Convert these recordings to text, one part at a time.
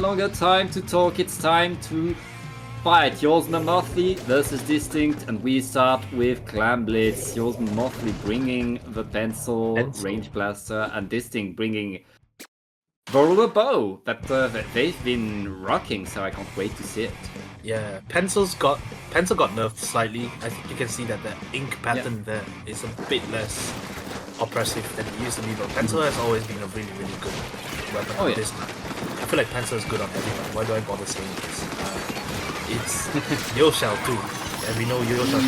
longer time to talk. It's time to fight. Yours Mammothly versus Distinkt, and we start with Clan Blitz. Yours Mammothly bringing the pencil, range blaster, and Distinkt bringing the bow that they've been rocking. So I can't wait to see it. Yeah, Pencil got nerfed slightly. I think you can see that the ink pattern there is a bit less oppressive than it used to be, but Pencil has always been a really, really good weapon on this map. I feel like Pencil is good on everyone. Why do I bother saying this? It's Yoshell too, and we know Yoshell.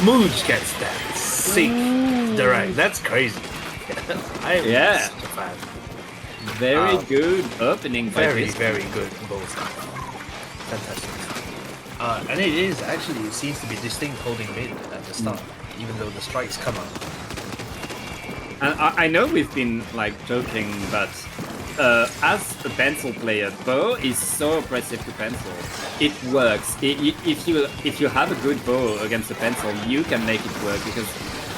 Mooj gets that sick direct. That's crazy. I am such a fan. Very good opening. Very good both. Fantastic. And it seems to be Distinkt holding mid at the start, even though the strikes come up. And I know we've been like joking, but as a pencil player, bow is so oppressive to pencil. It works. If you have a good bow against a pencil, you can make it work because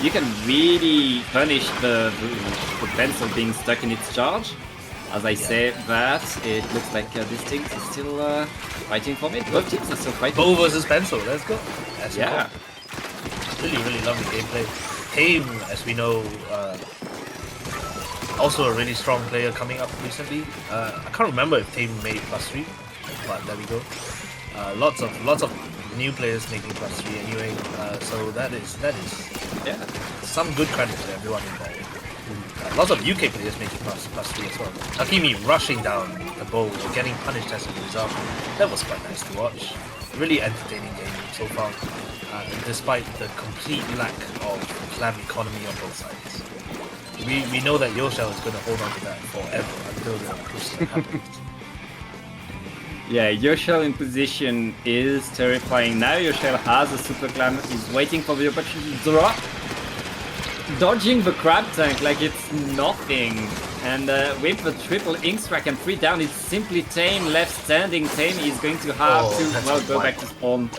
you can really punish the pencil being stuck in its charge. As I say that, it looks like Distinkt is still fighting for it. Both teams are still fighting. Bow versus pencil, let's go. Really, really lovely gameplay. Tame, as we know, also a really strong player coming up recently. I can't remember if Tame made +3, but there we go. Lots of new players making +3 anyway. So that is some good credit to everyone involved. Lots of UK players making +3 as well. Hakimi rushing down the bowl, getting punished as a result. That was quite nice to watch. Really entertaining game so far, despite the complete lack of clan economy on both sides. We know that Yoshell is going to hold on to that forever until the push happens. Yeah, Yoshell in position is terrifying. Now Yoshell has a super clan, is waiting for the opportunity to drop. Dodging the crab tank like it's nothing. And with the triple ink strike and 3 down, it's simply Tame left standing. Tame is going to have to go back to spawn.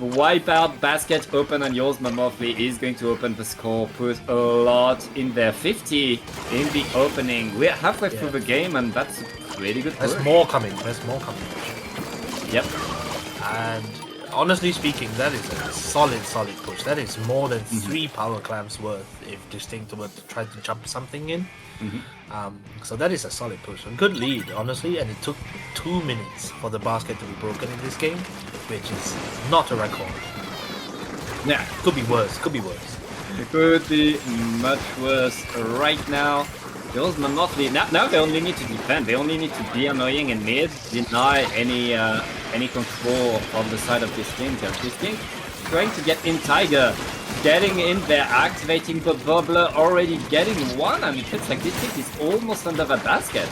The wipeout basket open, and yours Mammothly is going to open the score. Put a lot in there. 50 in the opening. We're halfway through the game, and that's a really good push. There's more coming. Yep. And honestly speaking, that is a solid push. That is more than 3 power clamps worth if Distinkt were to try to jump something in. So that is a solid push. A good lead, honestly, and it took 2 minutes for the basket to be broken in this game, which is not a record. Yeah, could be worse. It could be much worse right now. Yours Mammothly, now they only need to defend. They only need to be annoying in mid, deny any control on the side of Distinkt. Distinkt trying to get in Tiger, getting in there, activating the bubbler, already getting one, and it feels like Distinkt is almost under the basket.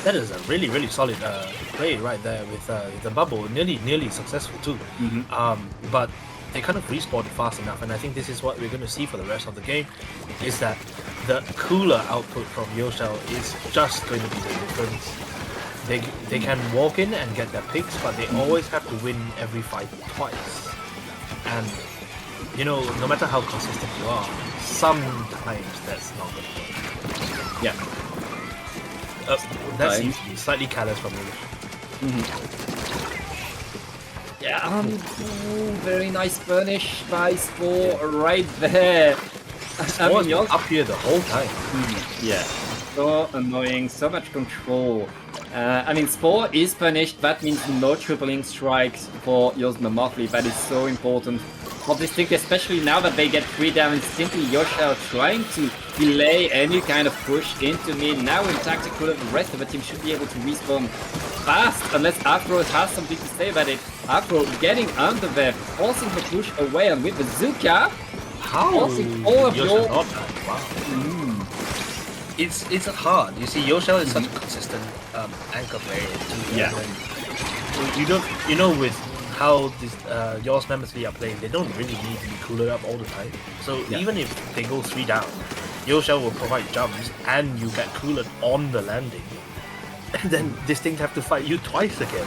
That is a really solid play right there with the bubble, nearly successful too. But they kind of respawned fast enough, and I think this is what we're going to see for the rest of the game, is that the cooler output from Yoshell is just going to be the difference. They can walk in and get their picks, but they always have to win every fight twice. And you know, no matter how consistent you are, sometimes that's not going to work. Yeah. That seems to be slightly careless from me. Yeah, very nice punish by Spore right there. Spore's been up here the whole time. Yeah, so annoying, so much control. I mean, Spore is punished. That means no tripling strikes for yours Mammothly. That is so important for Distinkt, especially now that they get 3 down. It's simply Yoshell trying to delay any kind of push into mid. Now with tactical, the rest of the team should be able to respawn fast, unless Afro has something to say about it. Afro getting under there, forcing the push away, and with the Zuka, forcing all of your... Wow. It's hard. You see, Yoshell is such a consistent anchor player too. Yeah. You know, with how this yours Mammothly are playing, they don't really need to be cooler up all the time. So even if they go 3 down, Yoshell will provide jumps, and you get cooler on the landing. And then Distinkt have to fight you twice again.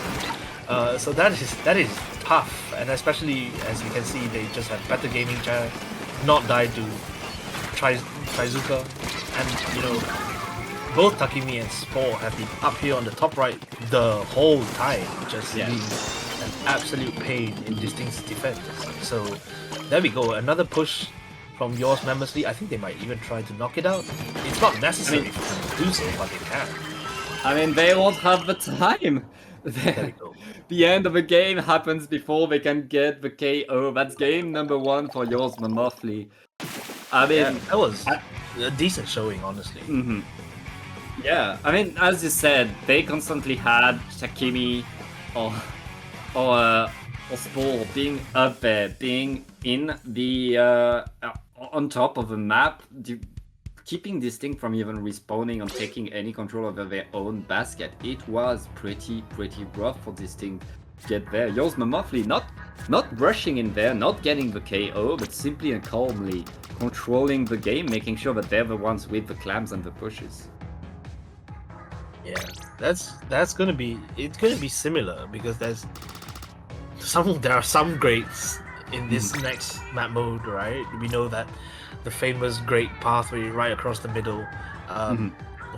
So that is tough, and especially as you can see, they just have better gaming chair, not died to Trizuka, and you know both Takimi and Spore have been up here on the top right the whole time, just Yeah. being an absolute pain in Distinkt's defense. So there we go, another push from yours Mammothly. I think they might even try to knock it out. It's not necessary for them to do so, but they can. I mean, they won't have the time. There we go. The end of the game happens before they can get the KO. That's game number 1 for yours, Mammothly. I mean, Yeah, that was a decent showing, honestly. yeah. I mean, as you said, they constantly had Takimi or Spore being up there, being in the on top of the map, keeping Distinkt from even respawning or taking any control over their own basket. It was pretty rough for Distinkt to get there. Yours Mammothly not rushing in there, not getting the KO, but simply and calmly controlling the game, making sure that they're the ones with the clams and the pushes. Yeah, that's gonna be similar because there are some greats in this next map mode, right? We know that the famous great pathway right across the middle,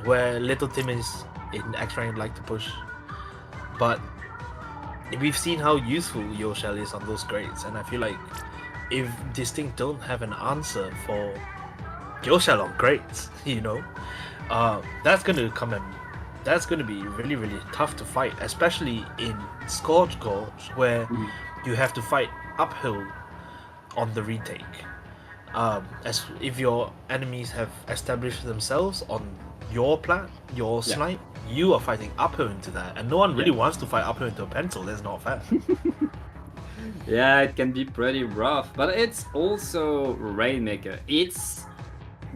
where Little Tim is in X rank like to push, but we've seen how useful Yoshell is on those greats, and I feel like if Distinkt don't have an answer for Yoshell on greats, that's gonna be really tough to fight, especially in Scourge Gorge, where you have to fight uphill on the retake. As if your enemies have established themselves on your snipe, you are fighting uphill into that, and no one really wants to fight uphill into a pencil. That's not fair. Yeah, it can be pretty rough, but it's also Rainmaker. It's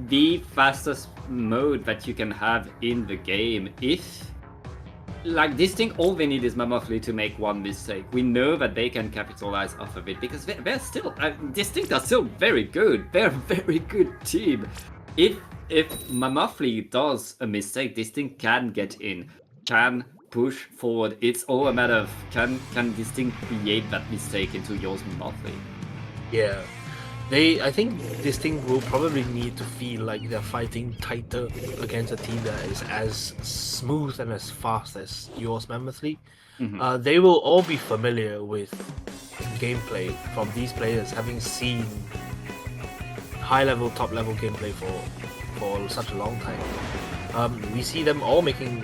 the fastest mode that you can have in the game. If, like, Distinkt, all they need is Mammothly to make one mistake. We know that they can capitalize off of it because they're still, Distinkt are still very good. They're a very good team. If Mammothly does a mistake, Distinkt can get in, can push forward. It's all a matter of can Distinkt create that mistake into yours Mammothly. Yeah. I think Distinkt will probably need to feel like they're fighting tighter against a team that is as smooth and as fast as yours Mammothly. They will all be familiar with gameplay from these players, having seen high-level, top-level gameplay for such a long time. We see them all making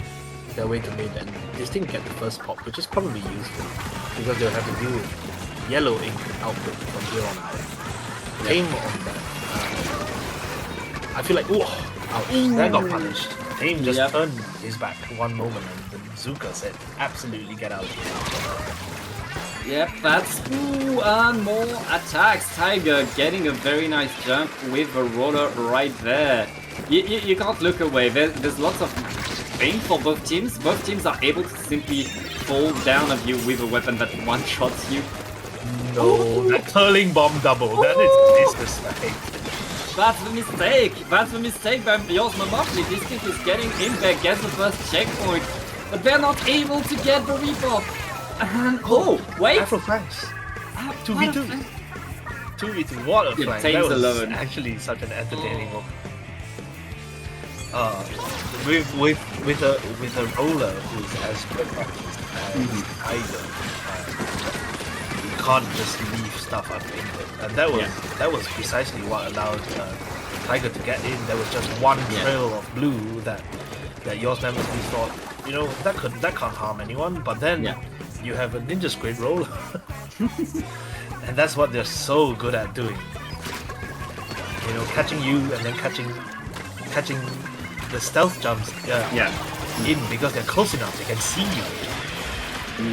their way to mid, and Distinkt get the first pop, which is probably useful because they'll have to deal with yellow ink output from here on out. Tame on that. I feel like, that got punished. Tame just turned his back one moment and the Zuka said, absolutely get out of here. Yep, that's and more attacks. Tiger getting a very nice jump with a roller right there. You can't look away. There's lots of pain for both teams. Both teams are able to simply fall down of you with a weapon that one-shots you. No, that curling bomb double, that is disrespect. That's the mistake. That's the mistake by yours Mammothly. Distinkt is getting in there, gets the first checkpoint, but they're not able to get the rebuff. And wait! Afro flanks. 2v2. 2v2. What a flank. That was alone. Actually such an entertaining one. With a roller who's as quick as Tiger. Can't just leave stuff unpainted, and that was precisely what allowed Tiger to get in. There was just one trail of blue that yours Mammothly thought, that can't harm anyone. But then you have a ninja squid roller, and that's what they're so good at doing. Catching you and then catching the stealth jumps in because they're close enough, they can see you.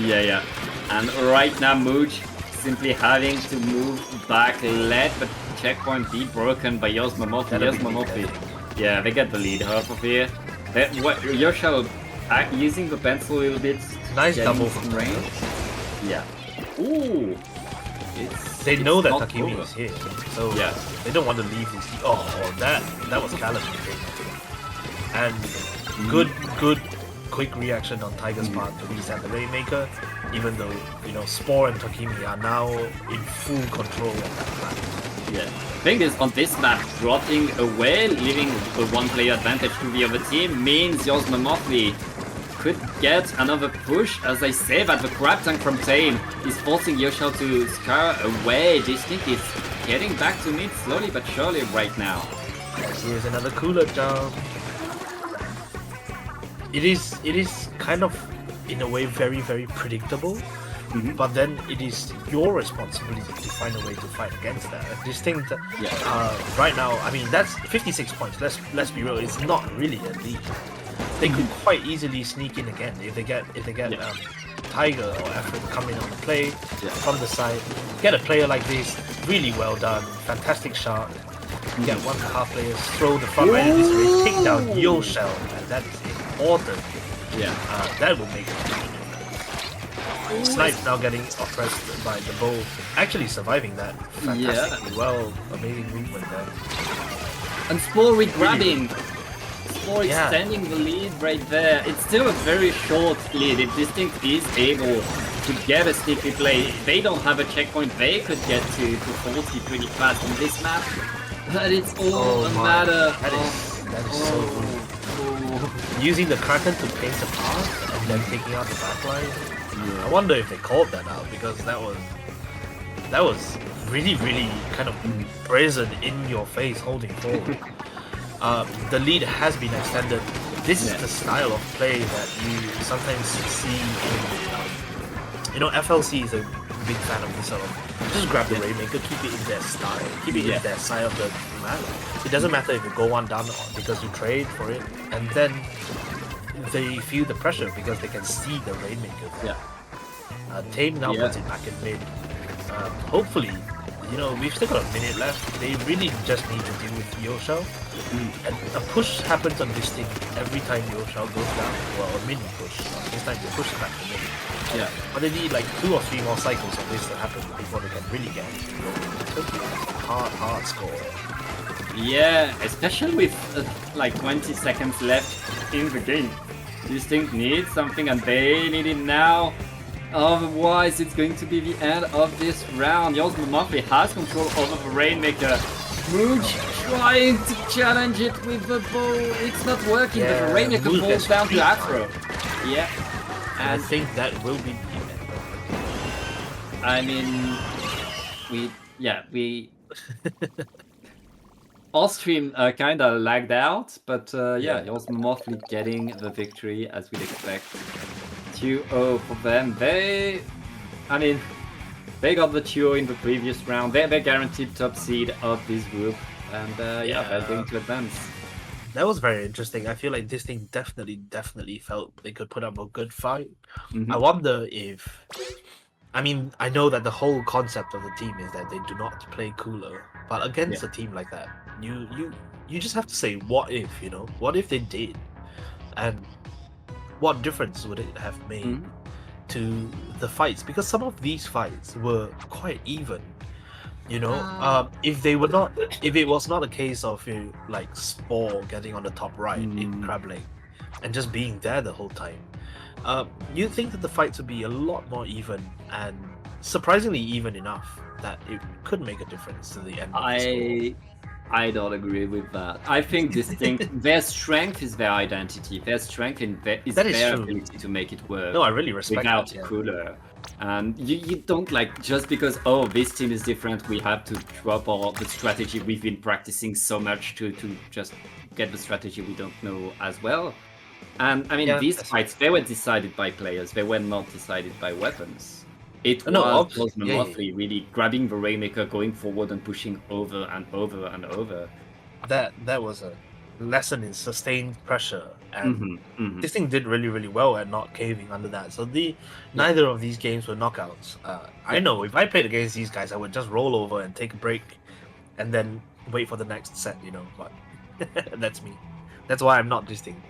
Yeah. And right now, Mooch simply having to move back, let the checkpoint be broken by yours Mammothly. Yeah, they get the lead half of here. Yoshell using the pencil a little bit. Nice double from range. Yeah. Ooh. They know that Takimi is here, so they don't want to leave this. That was callous. And good quick reaction on Tiger's part to reset the Rainmaker, even though Spore and Takimi are now in full control of that plan. Yeah. Thing is, on this map, dropping away, leaving a one-player advantage to the other team means yours Mammothly could get another push. As I say that the grab tank from Tame is forcing Yoshel to scare away. Distinkt is getting back to mid slowly but surely right now. Here's another cooler jump. It is kind of, in a way, very, very predictable. But then it is your responsibility to find a way to fight against that. Distinkt, right now, I mean, that's 56 points. Let's be real. It's not really a lead. They could quite easily sneak in again if they get Tiger or Effort come in on the play from the side. Get a player like this, really well done, fantastic shot. Get 1.5 players, throw the front right in this race, take down Yoshel, and that is important. That will make it. Snipe now getting oppressed by the bow, actually surviving that fantastically well. Amazing movement there. And Spore re-grabbing. Spore extending the lead right there. It's still a very short lead. If Distinkt is able to get a sneaky play, if they don't have a checkpoint, they could get to 40 pretty fast in this map. But it's all a matter that is so rude. Using the Kraken to paint the path and then taking out the backline. I wonder if they called that out, because that was really, really kind of brazen in your face holding forward. The lead has been extended. This is the style of play that you sometimes see in, FLC is a big fan of this sort of, just grab the Rainmaker, keep it in their style, keep it in their side of the map. It doesn't matter if you go one down because you trade for it, and then they feel the pressure because they can see the Rainmaker. Tame now puts it back in mid. Hopefully, we've still got a minute left. They really just need to deal with Yoshel. And a push happens on Distinkt every time Yoshel goes down. Well, a mini push. This time they push back to mid. But they need like 2 or 3 more cycles of this to happen before they can really get hard score. Yeah, especially with like 20 seconds left in the game. Distinkt needs something and they need it now. Otherwise, it's going to be the end of this round. Yours Mammothly has control over the Rainmaker. Mooch trying to challenge it with the bow. It's not working, but the Rainmaker falls down to Afro. And I think that will be the end. I mean, we our stream kinda lagged out, but yours Mammothly getting the victory as we'd expect. 2-0 for them. They got the 2-0 in the previous round. They're guaranteed top seed of this group, and they're going to advance. That was very interesting. I feel like this thing definitely felt they could put up a good fight. I wonder if, I know that the whole concept of the team is that they do not play cooler, but against a team like that, you just have to say, what if, what if they did, and what difference would it have made to the fights? Because some of these fights were quite even. If it was not a case of like Spore getting on the top right in Crab Lake and just being there the whole time, you'd think that the fights would be a lot more even, and surprisingly even enough that it could make a difference to the end of the score. I don't agree with that. I think Distinkt, their strength is their identity. Their strength is their ability to make it work. No, I really respect without that, cooler. And you don't just because this team is different, we have to drop the strategy we've been practicing so much to just get the strategy we don't know as well. And these fights, they were decided by players. They were not decided by weapons. It was Mammothly really grabbing the Rainmaker, going forward and pushing over and over and over. That was a lesson in sustained pressure, and this thing did really, really well at not caving under that. So neither of these games were knockouts. I know if I played against these guys, I would just roll over and take a break, and then wait for the next set. But that's me. That's why I'm not Distinkt.